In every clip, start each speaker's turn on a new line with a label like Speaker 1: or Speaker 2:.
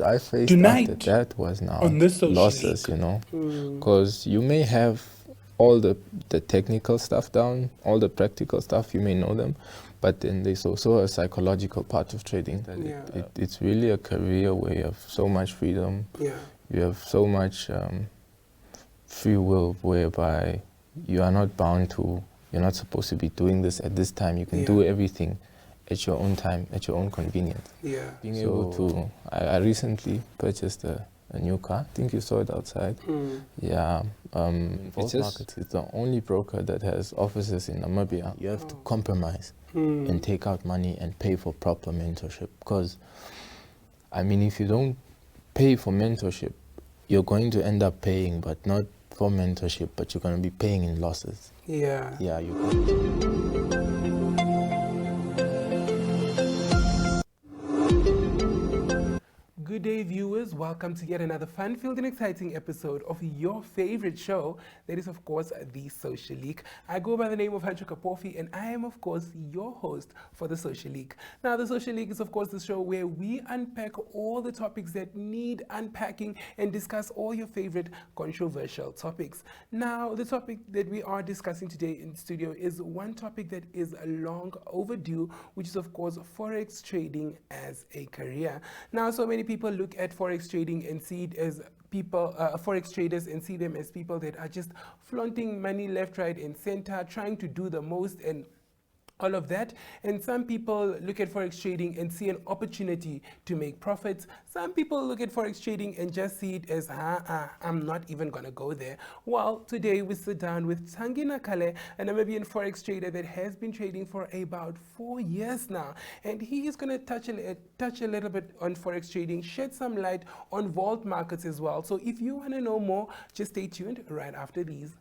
Speaker 1: I faced
Speaker 2: Tonight,
Speaker 1: after that was now
Speaker 2: on this social
Speaker 1: losses,
Speaker 2: league.
Speaker 1: because you may have all the technical stuff down, all the practical stuff, you may know them, but then there's also a psychological part of trading. That it's really a career where you have so much freedom, you have so much free will, whereby you are not bound to, you're not supposed to be doing this at this time. You can do everything at your own time, at your own convenience. Being able to, I recently purchased a new car. I think you saw it outside. Forex Markets is the only broker that has offices in Namibia. You have to compromise and take out money and pay for proper mentorship. Because, I mean, if you don't pay for mentorship, you're going to end up paying, but not for mentorship, but you're going to be paying in losses.
Speaker 2: Good day, viewers. Welcome to yet another fun-filled and exciting episode of your favorite show. That is, of course, The Social League. I go by the name of Hancho Kapofi, and I am, of course, your host for The Social League. Now, The Social League is, of course, the show where we unpack all the topics that need unpacking and discuss all your favorite controversial topics. Now, the topic that we are discussing today in studio is one topic that is long overdue, which is, of course, Forex trading as a career. Now, so many people look at Forex trading and see it as people, Forex traders, and see them as people that are just flaunting money left, right, and center, trying to do the most and all of that. And some people look at Forex trading and see an opportunity to make profits. Some people look at Forex trading and just see it as, I'm not even gonna go there. Well, today we sit down with Tangi Nakale, a Namibian Forex trader that has been trading for about 4 years now. And he is gonna touch a little bit on Forex trading, shed some light on vault markets as well. So if you wanna know more, just stay tuned right after these.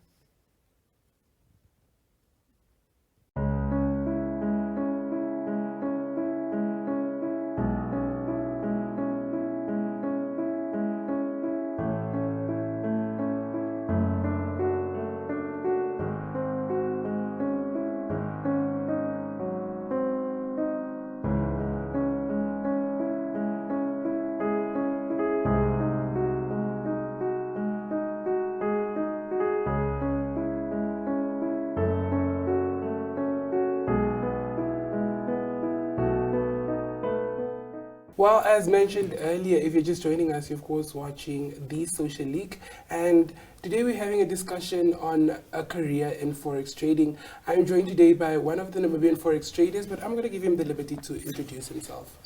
Speaker 2: Well, as mentioned earlier, if you're just joining us, you're of course watching The Social League, and today we're having a discussion on a career in Forex trading. I'm joined today by one of the Namibian Forex traders, but I'm going to give him the liberty to introduce himself.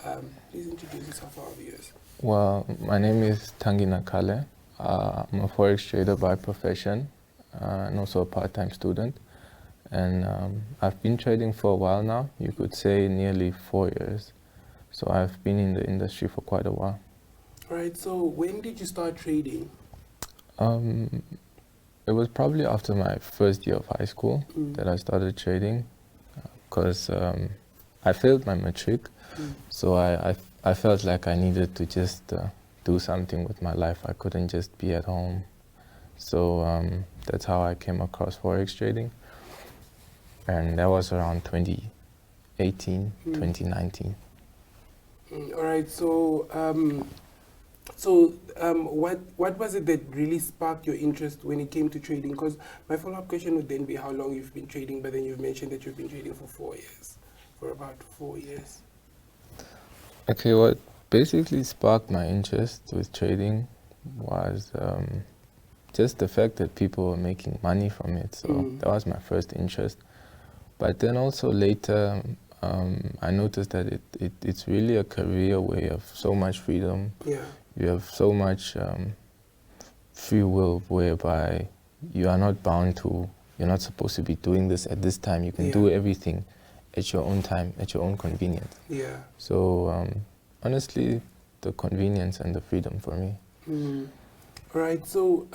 Speaker 2: Please introduce yourself for our viewers.
Speaker 1: Well, my name is Tangi Nakale. I'm a Forex trader by profession and also a part-time student. And I've been trading for a while now, you could say nearly 4 years. So I've been in the industry for quite a while.
Speaker 2: Right, so when did you start trading?
Speaker 1: It was probably after my first year of high school that I started trading, because I failed my matric. So I felt like I needed to just do something with my life. I couldn't just be at home. So that's how I came across Forex trading. And that was around 2018, 2019.
Speaker 2: All right, so what was it that really sparked your interest when it came to trading? Because my follow-up question would then be how long you've been trading, but then you've mentioned that you've been trading for 4 years, for about 4 years.
Speaker 1: Okay, what basically sparked my interest with trading was just the fact that people were making money from it. So that was my first interest. But then also later, I noticed that it's really a career where you have so much freedom. You have so much free will, whereby you are not bound to, you're not supposed to be doing this at this time. You can do everything at your own time, at your own convenience. So honestly, the convenience and the freedom for me.
Speaker 2: All right, so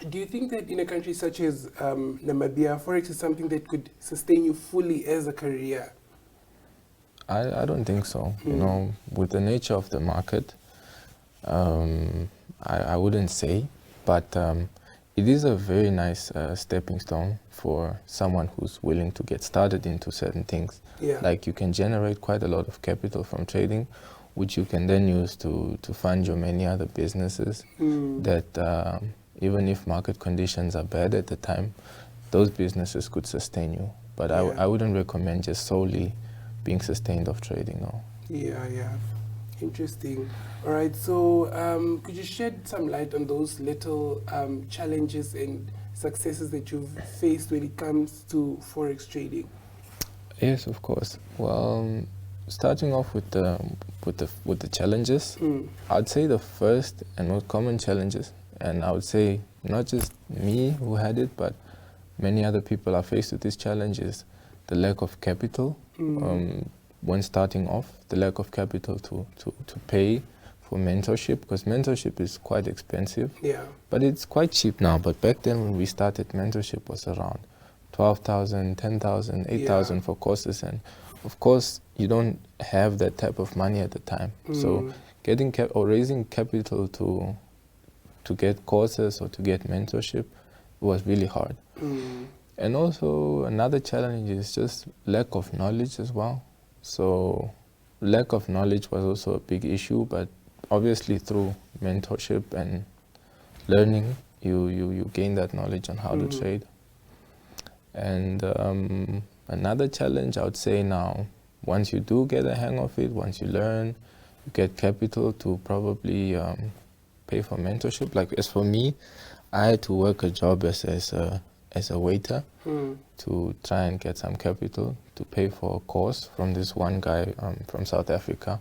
Speaker 2: do you think that in a country such as Namibia, Forex is something that could sustain you fully as a career?
Speaker 1: I don't think so. You know, with the nature of the market, I wouldn't say, but it is a very nice stepping stone for someone who's willing to get started into certain things. Like you can generate quite a lot of capital from trading, which you can then use to fund your many other businesses that even if market conditions are bad at the time, those businesses could sustain you. But I wouldn't recommend just solely being sustained off trading, no.
Speaker 2: Yeah. Interesting. All right. So, could you shed some light on those little challenges and successes that you've faced when it comes to forex trading?
Speaker 1: Yes, of course. Well, starting off with the challenges, I'd say the first and most common challenges, and I would say not just me who had it, but many other people are faced with this challenge, is the lack of capital. When starting off, the lack of capital to pay for mentorship, because mentorship is quite expensive.
Speaker 2: Yeah.
Speaker 1: But it's quite cheap now. But back then when we started, mentorship was around 12,000, 10,000, 8,000 for courses. And of course, you don't have that type of money at the time. So getting or raising capital to get courses or to get mentorship was really hard. And also another challenge is just lack of knowledge as well. So lack of knowledge was also a big issue, but obviously through mentorship and learning, you gain that knowledge on how to trade. And another challenge I would say now, once you do get a hang of it, once you learn, you get capital to probably pay for mentorship. Like as for me, I had to work a job as a waiter to try and get some capital to pay for a course from this one guy from South Africa.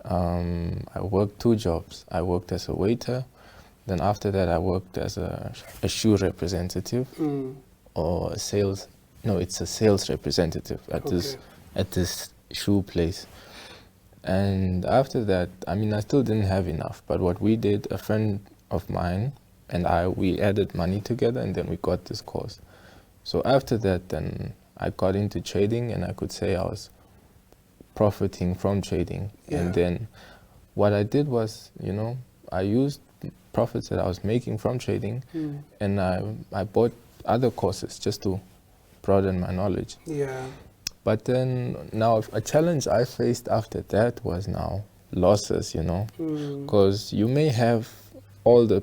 Speaker 1: I worked 2 jobs. I worked as a waiter, then after that I worked as a shoe representative or a sales, no, it's a sales representative at this shoe place. And after that, I mean, I still didn't have enough, but what we did, a friend of mine and we added money together and then we got this course. So after that, then I got into trading and I could say I was profiting from trading. And then what I did was, I used profits that I was making from trading and I bought other courses just to broaden my knowledge. But then now a challenge I faced after that was now losses, because you may have all the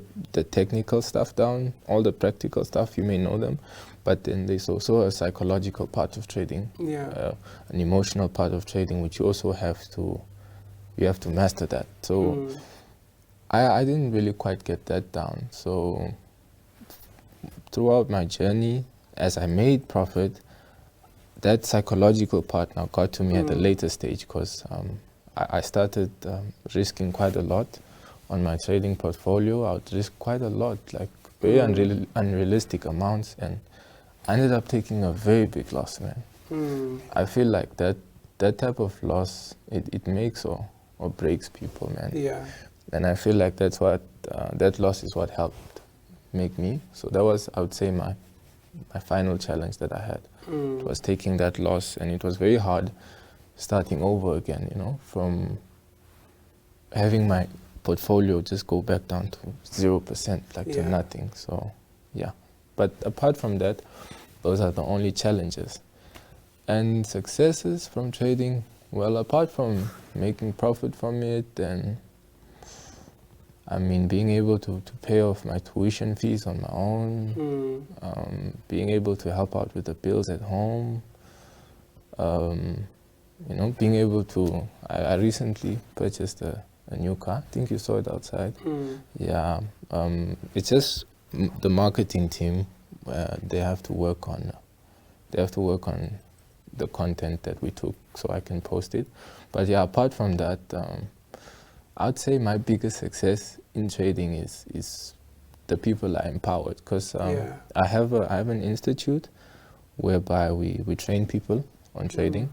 Speaker 1: technical stuff down, all the practical stuff, you may know them, but then there's also a psychological part of trading, an emotional part of trading, which you also have to master that. So I didn't really quite get that down. So throughout my journey, as I made profit, that psychological part now got to me at a later stage, because I started risking quite a lot on my trading portfolio. I would risk quite a lot, like very unrealistic amounts, and I ended up taking a very big loss, man. I feel like that type of loss, it makes or breaks people, man. And I feel like that's what that loss is what helped make me. So that was, I would say, my final challenge that I had. It was taking that loss, and it was very hard starting over again, from having my portfolio just go back down to 0%, to nothing. So yeah, but apart from that, those are the only challenges. And successes from trading, well, apart from making profit from it, and I mean, being able to pay off my tuition fees on my own, being able to help out with the bills at home, being able to, I recently purchased a new car. I think you saw it outside. Yeah, it's just the marketing team. They have to work on the content that we took so I can post it. But yeah, apart from that, I'd say my biggest success in trading is the people I empowered, because I have an institute whereby we train people on trading.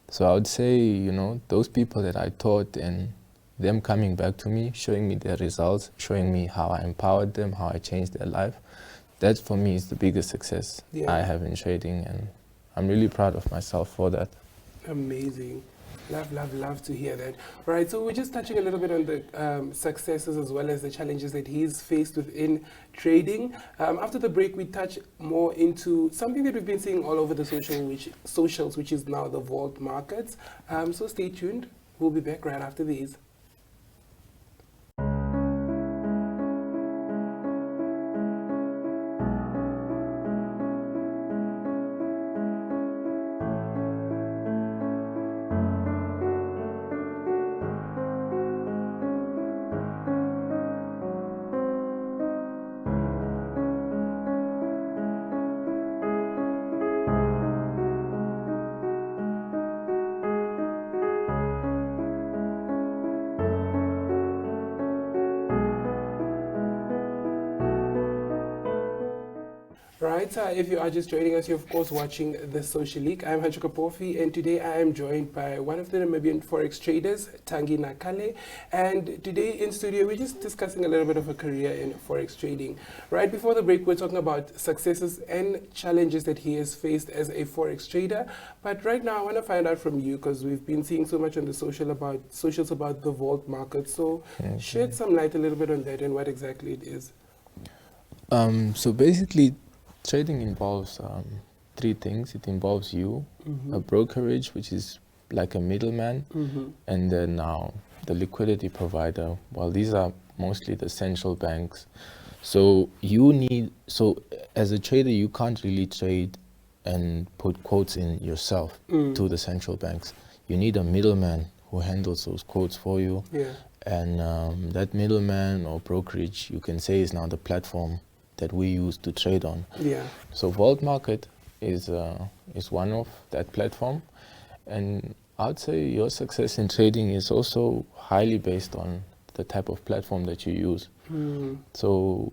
Speaker 1: So I would say, those people that I taught and them coming back to me, showing me their results, showing me how I empowered them, how I changed their life, that for me is the biggest success I have in trading, and I'm really proud of myself for that.
Speaker 2: Amazing. Love to hear that. Right, so we're just touching a little bit on the successes as well as the challenges that he's faced within trading. After the break, we touch more into something that we've been seeing all over the socials, which is now the vault markets. So stay tuned. We'll be back right after these. Right, if you are just joining us, you're of course watching The Social League. I'm Hancho Kapofi, and today I am joined by one of the Namibian Forex traders, Tangi Nakale. And today in studio, we're just discussing a little bit of a career in Forex trading. Right before the break, we're talking about successes and challenges that he has faced as a Forex trader. But right now, I want to find out from you, because we've been seeing so much on the socials about the vault market. So shed some light a little bit on that and what exactly it is.
Speaker 1: So basically, trading involves three things. It involves you, a brokerage, which is like a middleman, and then the liquidity provider. Well, these are mostly the central banks. So as a trader, you can't really trade and put quotes in yourself to the central banks. You need a middleman who handles those quotes for you.
Speaker 2: Yeah.
Speaker 1: And that middleman or brokerage, you can say, is now the platform that we use to trade on.
Speaker 2: Yeah.
Speaker 1: So Vault Market is one of that platform, and I'd say your success in trading is also highly based on the type of platform that you use. So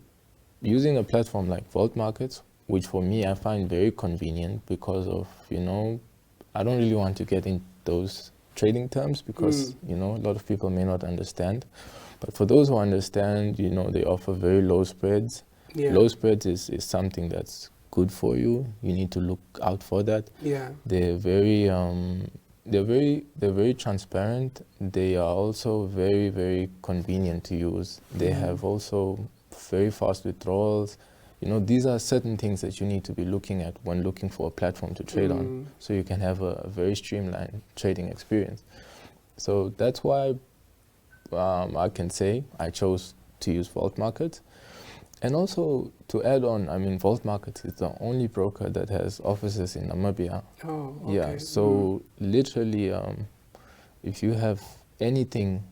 Speaker 1: using a platform like Vault Markets, which for me I find very convenient because of, I don't really want to get in those trading terms because, a lot of people may not understand. But for those who understand, they offer very low spreads.
Speaker 2: Yeah.
Speaker 1: Low spreads is something that's good for you. You need to look out for that.
Speaker 2: Yeah.
Speaker 1: They're very transparent. They are also very, very convenient to use. They have also very fast withdrawals. These are certain things that you need to be looking at when looking for a platform to trade on, so you can have a very streamlined trading experience. So that's why I can say I chose to use Vault Market. And also, to add on, Vault Market is the only broker that has offices in Namibia.
Speaker 2: Oh, okay.
Speaker 1: Yeah, so literally, if you have anything,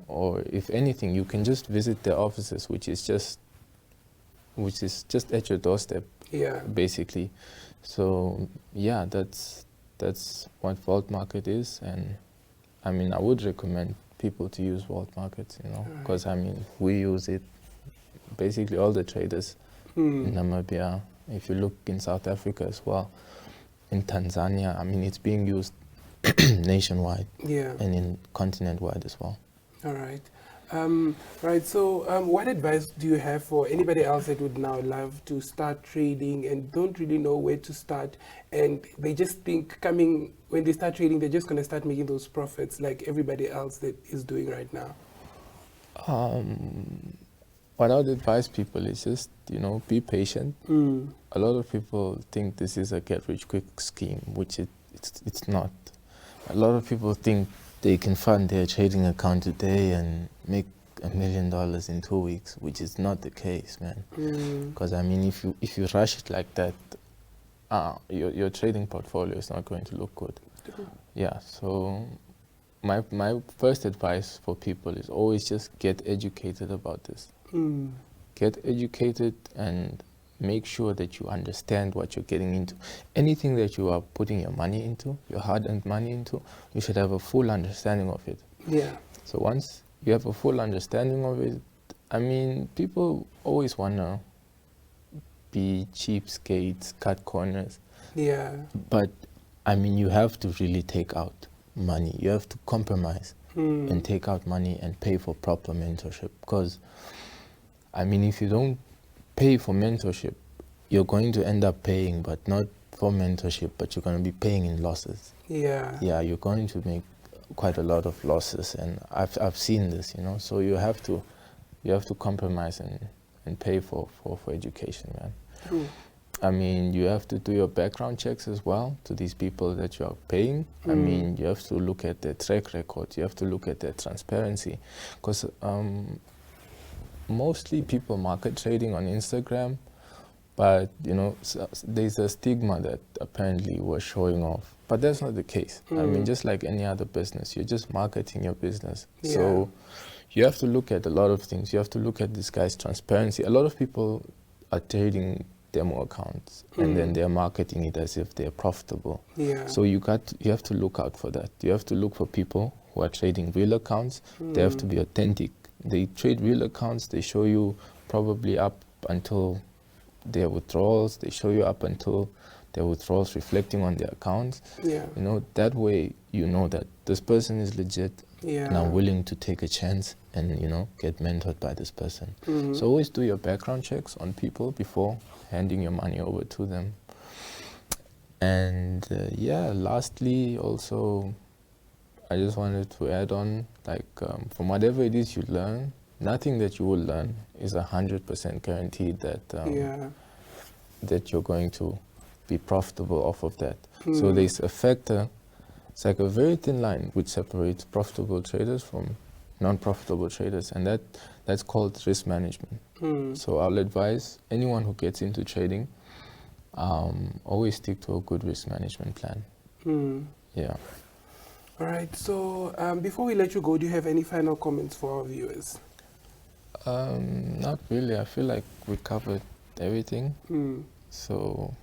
Speaker 1: or if anything, you can just visit their offices, which is just at your doorstep.
Speaker 2: Yeah.
Speaker 1: Basically. So yeah, that's what Vault Market is, and I would recommend people to use Vault Market, because we use it. Basically, all the traders in Namibia, if you look in South Africa as well, in Tanzania, it's being used nationwide, and in continent-wide as well.
Speaker 2: All right. Right, so what advice do you have for anybody else that would now love to start trading and don't really know where to start, and they just think when they start trading, they're just going to start making those profits like everybody else that is doing right now?
Speaker 1: What I would advise people is just, be patient. A lot of people think this is a get-rich-quick scheme, which it's not. A lot of people think they can fund their trading account today and make $1 million in 2 weeks, which is not the case, man. Because if you rush it like that, your trading portfolio is not going to look good. Yeah, so my first advice for people is always just get educated about this. Get educated and make sure that you understand what you're getting into. Anything that you are putting your money into, your hard-earned money into, you should have a full understanding of it.
Speaker 2: Yeah.
Speaker 1: So once you have a full understanding of it, people always want to be cheapskates, cut corners.
Speaker 2: Yeah.
Speaker 1: But, you have to really take out money. You have to compromise and take out money and pay for proper mentorship. Because, if you don't pay for mentorship, you're going to end up paying, but not for mentorship, but you're going to be paying in losses.
Speaker 2: Yeah.
Speaker 1: Yeah, you're going to make quite a lot of losses, and I've seen this, So you have to compromise and pay for education, man. I mean, you have to do your background checks as well to these people that you are paying. I mean, you have to look at their track record. You have to look at their transparency, because mostly people market trading on Instagram, but you know, there's a stigma that apparently we're showing off. But that's not the case. I mean, just like any other business, you're just marketing your business.
Speaker 2: Yeah.
Speaker 1: So you have to look at a lot of things. You have to look at this guy's transparency. A lot of people are trading demo accounts and then they're marketing it as if they're profitable.
Speaker 2: Yeah.
Speaker 1: So you have to look out for that. You have to look for people who are trading real accounts. They have to be authentic. They trade real accounts. They show you probably up until their withdrawals. They show you up until their withdrawals reflecting on their accounts.
Speaker 2: Yeah.
Speaker 1: You know, that way you know that this person is legit
Speaker 2: Yeah.
Speaker 1: and are willing to take a chance and, you know, get mentored by this person. So always do your background checks on people before handing your money over to them. And yeah, lastly, also, I just wanted to add on, like, from whatever it is you learn, nothing that you will learn is 100% guaranteed that
Speaker 2: Yeah.
Speaker 1: that you're going to be profitable off of that. So there's a factor, it's like a very thin line which separates profitable traders from non-profitable traders, and that's called risk management. So I'll advise anyone who gets into trading, always stick to a good risk management plan. Yeah.
Speaker 2: All right. So before we let you go, do you have any final comments for our viewers?
Speaker 1: Not really. I feel like we covered everything. So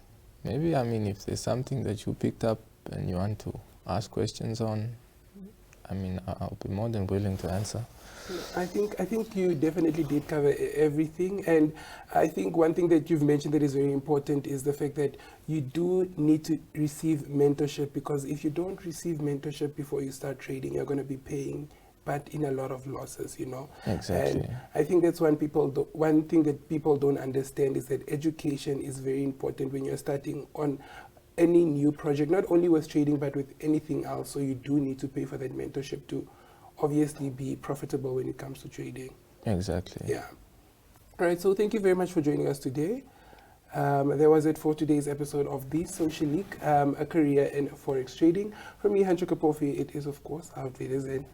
Speaker 1: maybe, I mean, if there's something that you picked up and you want to ask questions on, I mean, I'll be more than willing to answer.
Speaker 2: I think you definitely did cover everything, and I think one thing that you've mentioned that is very important is the fact that you do need to receive mentorship, because if you don't receive mentorship before you start trading, you're going to be paying but in a lot of losses, you know.
Speaker 1: Exactly.
Speaker 2: And I think that's one thing that people don't understand is that education is very important when you're starting on any new project, not only with trading but with anything else. So you do need to pay for that mentorship to obviously be profitable when it comes to trading.
Speaker 1: Exactly.
Speaker 2: Yeah. All right, so thank you very much for joining us today. That was it for today's episode of The Social League, a career in Forex trading. From me, Hancho Kapofi, it is, of course, our leaders in.